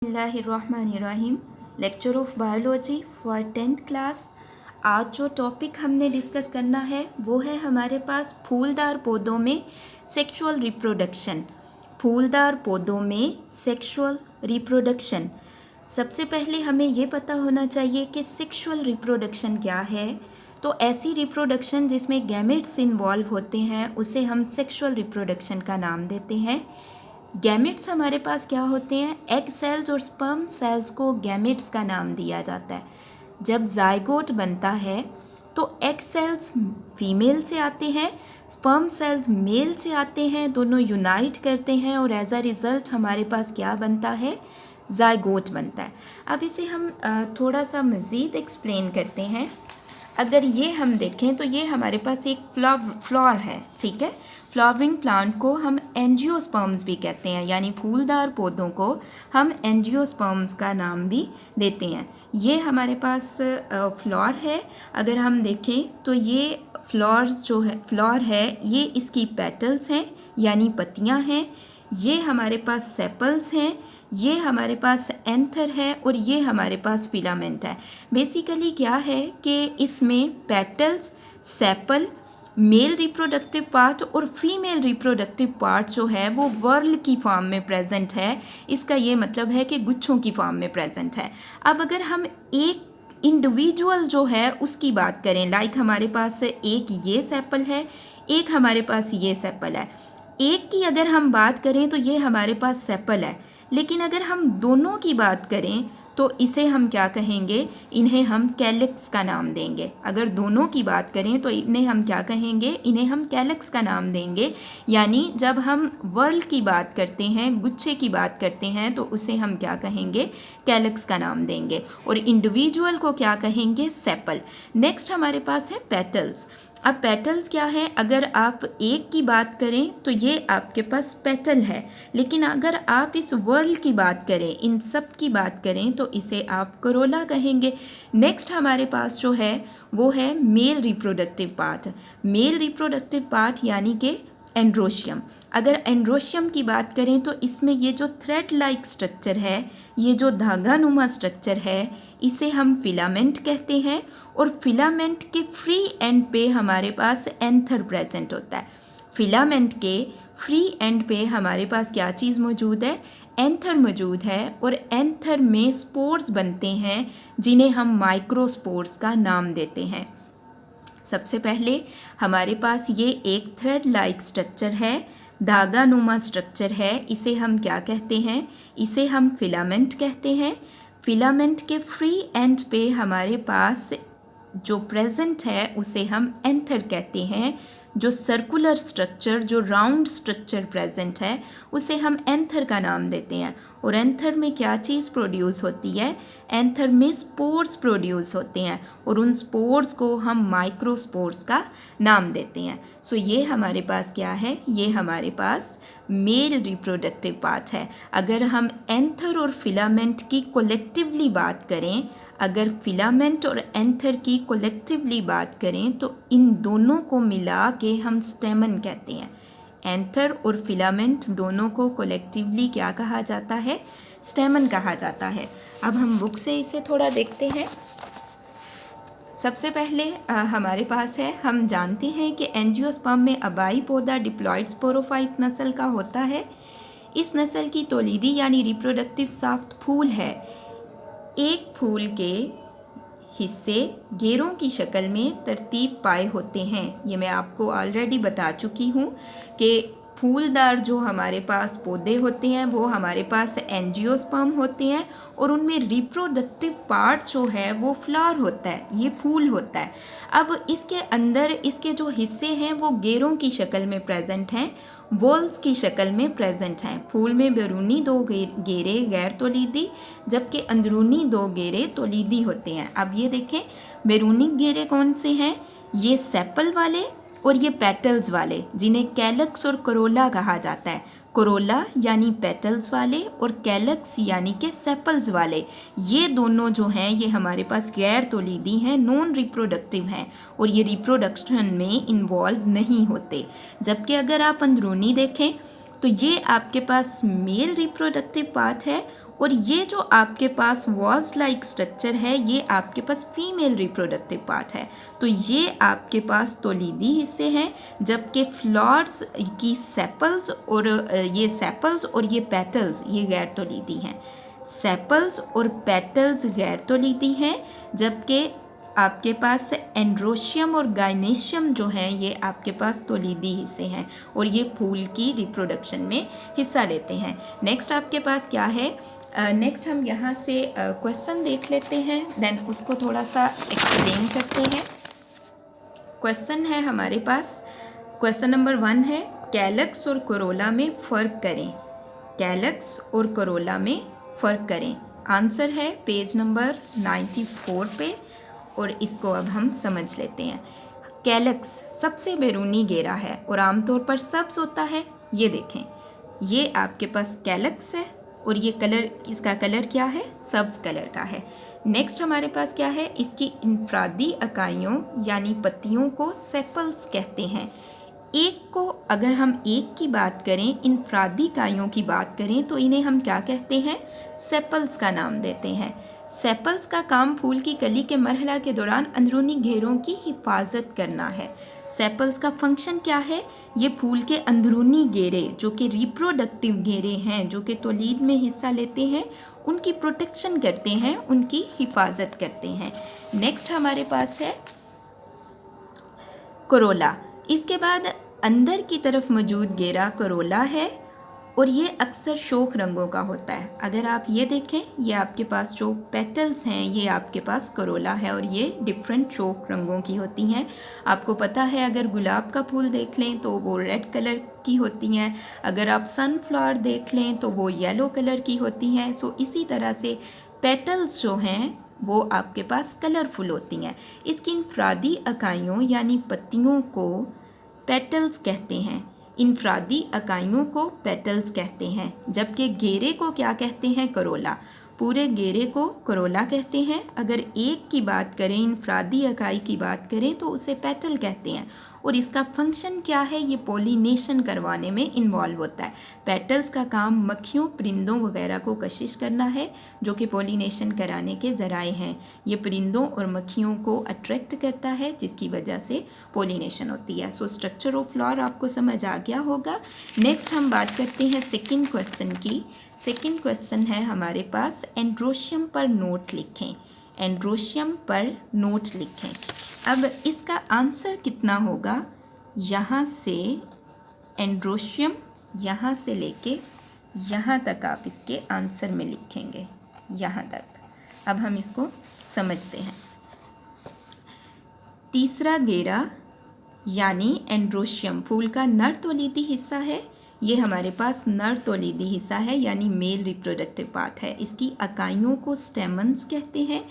बिस्मिल्लाहिर्रहमानिर्रहीम। Lecture of biology for 10th class. आज जो टॉपिक हमने डिस्कस करना है वो है हमारे पास फूलदार पौधों में सेक्सुअल रिप्रोडक्शन। फूलदार पौधों में सेक्सुअल रिप्रोडक्शन। सबसे पहले हमें ये पता होना चाहिए कि सेक्सुअल रिप्रोडक्शन क्या है। तो ऐसी रिप्रोडक्शन जिसमें गैमेट्स इन्वॉल्व होते हैं उसे हम सेक्सुअल रिप्रोडक्शन का नाम देते हैं। गैमेट्स हमारे पास क्या होते हैं? एग सेल्स और स्पर्म सेल्स को गैमेट्स का नाम दिया जाता है। जब जाइगोट बनता है तो एग सेल्स फीमेल से आते हैं, स्पर्म सेल्स मेल से आते हैं, दोनों यूनाइट करते हैं और एज अ रिज़ल्ट हमारे पास क्या बनता है? जाइगोट बनता है। अब इसे हम थोड़ा सा मज़ीद एक्सप्लेन करते हैं। अगर ये हम देखें तो ये हमारे पास एक फ्लावर है, ठीक है। फ्लावरिंग प्लांट को हम एंजियोस्पर्म्स भी कहते हैं, यानी फूलदार पौधों को हम एंजियोस्पर्म्स का नाम भी देते हैं। ये हमारे पास फ्लावर है। अगर हम देखें तो ये फ्लावर है ये इसकी पेटल्स हैं यानी पत्तियां हैं। ये हमारे पास सेपल्स हैं, ये हमारे पास एंथर है और ये हमारे पास फिलामेंट है। बेसिकली क्या है कि इसमें petals, sepal, male reproductive part और फीमेल रिप्रोडक्टिव पार्ट जो है वो वर्ल की फॉर्म में प्रेजेंट है। इसका ये मतलब है कि गुच्छों की फॉर्म में प्रेजेंट है। अब अगर हम एक इंडिविजुअल जो है उसकी बात करें, लाइक हमारे पास एक ये सेपल है, एक हमारे पास ये सेपल है। एक की अगर हम बात करें तो ये हमारे पास सेपल है, लेकिन अगर हम दोनों की बात करें तो इसे हम क्या कहेंगे? इन्हें हम कैलिक्स का नाम देंगे। अगर दोनों की बात करें तो इन्हें हम क्या कहेंगे? इन्हें हम कैलिक्स का नाम देंगे। यानी जब हम वर्ल्ड की बात करते हैं, गुच्छे की बात करते हैं, तो उसे हम क्या कहेंगे? कैलिक्स का नाम देंगे। और इंडिविजुअल को क्या कहेंगे? सेपल। नेक्स्ट हमारे पास है पेटल्स। अब पेटल्स क्या है? अगर आप एक की बात करें तो ये आपके पास पेटल है, लेकिन अगर आप इस वर्ल्ड की बात करें, इन सब की बात करें, तो इसे आप करोला कहेंगे। नेक्स्ट हमारे पास जो है वो है male reproductive part. Male reproductive part यानी कि एंड्रोशियम। अगर एंड्रोशियम की बात करें तो इसमें ये जो थ्रेड लाइक स्ट्रक्चर है, ये जो धागा नुमा स्ट्रक्चर है, इसे हम फिलामेंट कहते हैं। और फिलामेंट के फ्री एंड पे हमारे पास एंथर प्रेजेंट होता है। फिलामेंट के फ्री एंड पे हमारे पास क्या चीज़ मौजूद है? एंथर मौजूद है। और एंथर में स्पोर्स बनते हैं जिन्हें हम माइक्रोस्पोर्स का नाम देते हैं। सबसे पहले हमारे पास ये एक थ्रेड लाइक स्ट्रक्चर है, धागा नुमा स्ट्रक्चर है। इसे हम क्या कहते हैं? इसे हम फिलामेंट कहते हैं। फिलामेंट के फ्री एंड पे हमारे पास जो प्रेजेंट है उसे हम एंथर कहते हैं। जो सर्कुलर स्ट्रक्चर, जो राउंड स्ट्रक्चर प्रेजेंट है उसे हम एंथर का नाम देते हैं। और एंथर में क्या चीज़ प्रोड्यूस होती है? एंथर में स्पोर्स प्रोड्यूस होते हैं और उन स्पोर्स को हम माइक्रोस्पोर्स का नाम देते हैं। सो ये हमारे पास क्या है? ये हमारे पास मेल रिप्रोडक्टिव पार्ट है। अगर हम एंथर और फिलामेंट की कोलेक्टिवली बात करें, अगर फिलामेंट और एंथर की कोलेक्टिवली बात करें तो इन दोनों को मिला के हम स्टेमन कहते हैं। एंथर और फिलामेंट दोनों को कोलेक्टिवली क्या कहा जाता है? स्टेमन कहा जाता है। अब हम बुक से इसे थोड़ा देखते हैं। सबसे पहले हमारे पास है, हम जानते हैं कि एंजियोस्पर्म में अबाई पौधा डिप्लॉयड स्पोरोफाइट नस्ल का होता है। इस नस्ल की तौलीदी यानी रिप्रोडक्टिव साख्त फूल है। एक फूल के हिस्से घेरों की शक्ल में तरतीब पाए होते हैं। ये मैं आपको ऑलरेडी बता चुकी हूँ कि फूलदार जो हमारे पास पौधे होते हैं वो हमारे पास एंजियोस्पर्म होते हैं और उनमें रिप्रोडक्टिव पार्ट जो है वो फ्लावर होता है, ये फूल होता है। अब इसके अंदर इसके जो हिस्से हैं वो घेरों की शक्ल में प्रेजेंट हैं, वॉल्स की शक्ल में प्रेजेंट हैं। फूल में बैरूनी दो घेरे गैर तौलीदी जबकि अंदरूनी दो घेरे तौलीदी होते हैं। अब ये देखें, बैरूनी घेरे कौन से हैं? ये सेपल वाले और ये पेटल्स वाले, जिन्हें कैलक्स और करोला कहा जाता है। कोरोला यानी पेटल्स वाले और कैलक्स यानी के सेपल्स वाले, ये दोनों जो हैं ये हमारे पास गैर तौलीदी हैं, नॉन रिप्रोडक्टिव हैं और ये रिप्रोडक्शन में इन्वॉल्व नहीं होते। जबकि अगर आप अंदरूनी देखें तो ये आपके पास मेल रिप्रोडक्टिव पार्ट है, और ये जो आपके पास वॉज लाइक स्ट्रक्चर है ये आपके पास फीमेल रिप्रोडक्टिव पार्ट है। तो ये आपके पास तौलीदी हिस्से हैं, जबकि फ्लावर्स की सेपल्स और ये पेटल्स ये गैर तौलीदी हैं। सेपल्स और पेटल्स गैर तौलीदी हैं, जबकि आपके पास एंड्रोशियम और गाइनेशियम जो हैं ये आपके पास तौलीदी हिस्से हैं, और ये फूल की रिप्रोडक्शन में हिस्सा लेते हैं। नेक्स्ट आपके पास क्या है, नेक्स्ट हम यहाँ से क्वेश्चन देख लेते हैं, देन उसको थोड़ा सा एक्सप्लेन करते हैं। क्वेश्चन है हमारे पास, क्वेश्चन नंबर 1 है, कैलक्स और कोरोला में फ़र्क करें। कैलक्स और कोरोला में फ़र्क करें। आंसर है पेज नंबर 94 पे, और इसको अब हम समझ लेते हैं। कैलक्स सबसे बैरूनी घेरा है और आमतौर पर सब्ज होता है। ये देखें, ये आपके पास कैलक्स है और ये कलर, इसका कलर क्या है, सब्ज कलर का है। नेक्स्ट हमारे पास क्या है, इसकी इंफरादी इकाइयों यानी पत्तियों को सेपल्स कहते हैं। एक को अगर हम एक की बात करें, इंफरादी इकाइयों की बात करें, तो इन्हें हम क्या कहते हैं, सेपल्स का नाम देते हैं। सेपल्स का काम फूल की कली के मरहला के दौरान अंदरूनी घेरों की हिफाजत करना है। सेपल्स का फंक्शन क्या है, ये फूल के अंदरूनी घेरे जो कि रिप्रोडक्टिव घेरे हैं, जो कि तौलीद में हिस्सा लेते हैं, उनकी प्रोटेक्शन करते हैं, उनकी हिफाजत करते हैं। नेक्स्ट हमारे पास है कोरोला। इसके बाद अंदर की तरफ मौजूद घेरा कोरोला है, और ये अक्सर शोख रंगों का होता है। अगर आप ये देखें, ये आपके पास जो पेटल्स हैं ये आपके पास कोरोला है, और ये डिफरेंट शोख रंगों की होती हैं। आपको पता है अगर गुलाब का फूल देख लें तो वो रेड कलर की होती हैं, अगर आप सनफ्लावर देख लें तो वो येलो कलर की होती हैं। सो इसी तरह से पेटल्स जो हैं वो आपके पास कलरफुल होती हैं। इसकी इंफरादी इकाइयों यानी पत्तियों को पेटल्स कहते हैं। इंफरादी इकाइयों को पेटल्स कहते हैं, जबकि घेरे को क्या कहते हैं, कोरोला। पूरे घेरे को कोरोला कहते हैं। अगर एक की बात करें, इंफरादी इकाई की बात करें, तो उसे पेटल कहते हैं। और इसका फंक्शन क्या है, ये पोलिनेशन करवाने में इन्वॉल्व होता है। पेटल्स का काम मक्खियों, परिंदों वगैरह को कशिश करना है, जो कि पोलिनेशन कराने के ज़राए हैं। ये परिंदों और मक्खियों को अट्रैक्ट करता है, जिसकी वजह से पोलिनेशन होती है। सो स्ट्रक्चर ऑफ फ्लावर आपको समझ आ गया होगा। नेक्स्ट हम बात करते हैं सेकेंड क्वेश्चन की। सेकेंड क्वेश्चन है हमारे पास, एंड्रोशियम पर नोट लिखें। एंड्रोशियम पर नोट लिखें। अब इसका आंसर कितना होगा, यहाँ से एंड्रोशियम यहाँ से लेके यहाँ तक आप इसके आंसर में लिखेंगे, यहाँ तक। अब हम इसको समझते हैं। तीसरा घेरा यानी एंड्रोशियम फूल का नर तौलीदी हिस्सा है। ये हमारे पास नर तौलीदी हिस्सा है यानी मेल रिप्रोडक्टिव पार्ट है। इसकी इकाइयों को स्टेमन्स कहते हैं।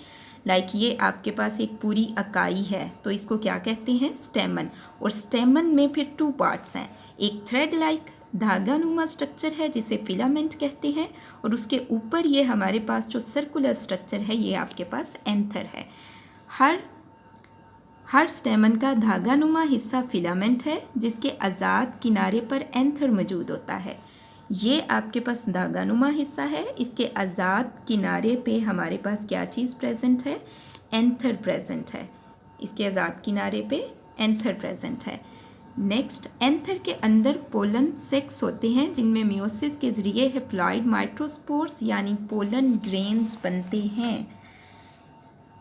ये आपके पास एक पूरी इकाई है तो इसको क्या कहते हैं, स्टेमन। और स्टेमन में फिर 2 पार्ट्स हैं। एक थ्रेड लाइक धागा नुमा स्ट्रक्चर है जिसे फिलामेंट कहते हैं, और उसके ऊपर ये हमारे पास जो सर्कुलर स्ट्रक्चर है ये आपके पास एंथर है। हर स्टेमन का धागा नुमा हिस्सा फिलामेंट है जिसके आज़ाद किनारे पर एंथर मौजूद होता है। ये आपके पास धागा नुमा हिस्सा है, इसके आज़ाद किनारे पे हमारे पास क्या चीज़ प्रेजेंट है, एंथर प्रेजेंट है। इसके आज़ाद किनारे पे एंथर प्रेजेंट है। नेक्स्ट, एंथर के अंदर पोलन सेक्स होते हैं जिनमें मियोसिस के ज़रिए हेप्लॉइड माइक्रोस्पोर्स यानी पोलन ग्रेन्स बनते हैं।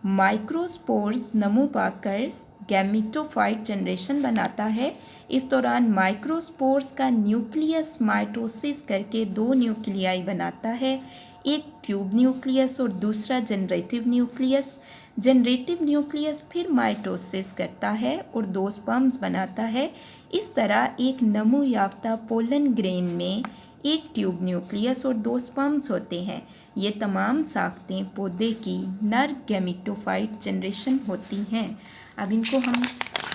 माइक्रोस्पोर्स नमो पाकर गैमीटोफाइट जनरेशन बनाता है। इस दौरान माइक्रोस्पोर्स का न्यूक्लियस माइटोसिस करके 2 न्यूक्लियाई बनाता है, एक ट्यूब न्यूक्लियस और दूसरा जनरेटिव न्यूक्लियस। जनरेटिव न्यूक्लियस फिर माइटोसिस करता है और 2 स्पर्म्स बनाता है। इस तरह एक नमो याफ्ता पोलन ग्रेन में एक ट्यूब न्यूक्लियस और 2 स्पर्म्स होते हैं। ये तमाम साख्तें पौधे की नर गैमीटोफाइट जनरेशन होती हैं। अब इनको हम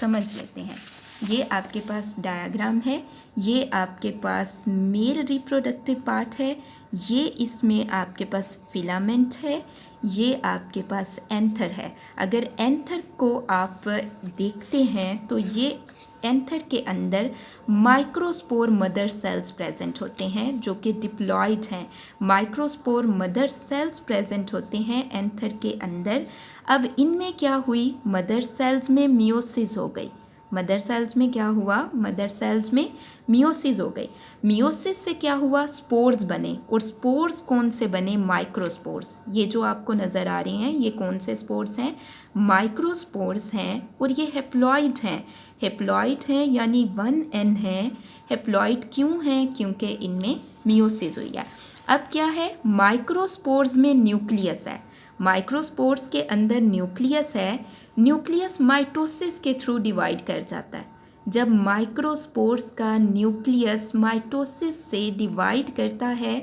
समझ लेते हैं। ये आपके पास डायग्राम है, ये आपके पास मेल रिप्रोडक्टिव पार्ट है, ये इसमें आपके पास फिलामेंट है, ये आपके पास एंथर है। अगर एंथर को आप देखते हैं तो ये एंथर के अंदर माइक्रोस्पोर मदर सेल्स प्रेजेंट होते हैं जो कि डिप्लॉयड हैं। माइक्रोस्पोर मदर सेल्स प्रेजेंट होते हैं एंथर के अंदर। अब इनमें क्या हुई, मदर सेल्स में मियोसिस हो गई। मदर सेल्स में क्या हुआ, मदर सेल्स में मियोसिस हो गई। मियोसिस से क्या हुआ, स्पोर्स बने। और स्पोर्स कौन से बने, माइक्रोस्पोर्स। ये जो आपको नज़र आ रहे हैं ये कौन से स्पोर्स हैं, माइक्रोस्पोर्स हैं। और ये हेप्लॉइड हैं, हेप्लॉइड हैं यानी 1n है। हेप्लॉइड क्यों हैं, क्योंकि इनमें मियोसिस हुई है। अब क्या है, माइक्रोस्पोर्स में न्यूक्लियस है। माइक्रोस्पोर्स के अंदर न्यूक्लियस है। न्यूक्लियस माइटोसिस के थ्रू डिवाइड कर जाता है। जब माइक्रोस्पोर्स का न्यूक्लियस माइटोसिस से डिवाइड करता है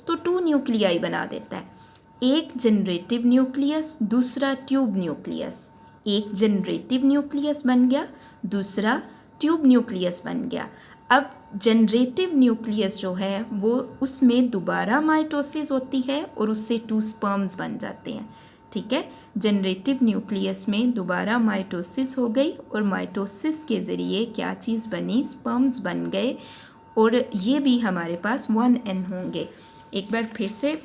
तो 2 न्यूक्लियाई बना देता है। एक जनरेटिव न्यूक्लियस, दूसरा ट्यूब न्यूक्लियस। एक जनरेटिव न्यूक्लियस बन गया, दूसरा ट्यूब न्यूक्लियस बन गया। अब जनरेटिव न्यूक्लियस जो है वो उसमें दोबारा माइटोसिस होती है और उससे 2 स्पर्म्स बन जाते हैं। ठीक है, जनरेटिव न्यूक्लियस में दोबारा माइटोसिस हो गई और माइटोसिस के ज़रिए क्या चीज़ बनी, स्पर्म्स बन गए। और ये भी हमारे पास 1n होंगे। एक बार फिर से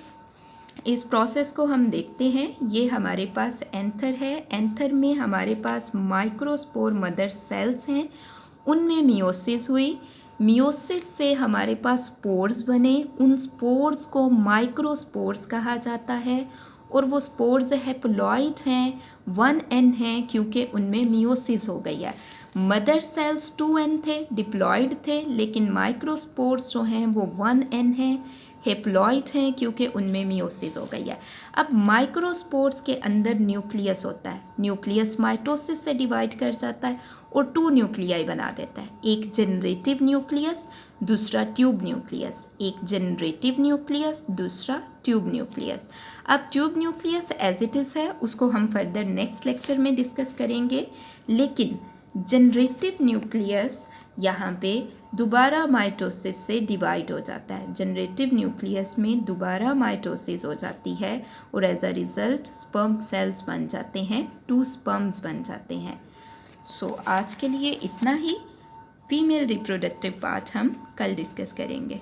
इस प्रोसेस को हम देखते हैं। ये हमारे पास एंथर है। एंथर में हमारे पास माइक्रोस्पोर मदर सेल्स हैं, उनमें मियोसिस हुई। मियोसिस से हमारे पास स्पोर्स बने। उन स्पोर्स को माइक्रोस्पोर्स कहा जाता है। और वो स्पोर्स हेप्लॉइड हैं, 1n हैं क्योंकि उनमें मियोसिस हो गई है। मदर सेल्स 2n थे, डिप्लॉइड थे, लेकिन माइक्रोस्पोर्स जो हैं वो 1n हैं, हेप्लॉइड हैं क्योंकि उनमें मियोसिस हो गई है। अब माइक्रोस्पोर्स के अंदर न्यूक्लियस होता है। न्यूक्लियस माइटोसिस से डिवाइड कर जाता है और 2 न्यूक्लियाई बना देता है। एक जनरेटिव न्यूक्लियस, दूसरा ट्यूब न्यूक्लियस। एक जनरेटिव न्यूक्लियस, दूसरा ट्यूब न्यूक्लियस। अब tube nucleus as it is है, उसको हम फर्दर नेक्स्ट लेक्चर में डिस्कस करेंगे। लेकिन जनरेटिव न्यूक्लियस यहाँ पे दोबारा माइटोसिस से डिवाइड हो जाता है। जनरेटिव न्यूक्लियस में दोबारा माइटोसिस हो जाती है और as a result sperm cells बन जाते हैं, 2 स्पर्म्स बन जाते हैं। सो आज के लिए इतना ही। फीमेल रिप्रोडक्टिव पार्ट हम कल डिस्कस करेंगे।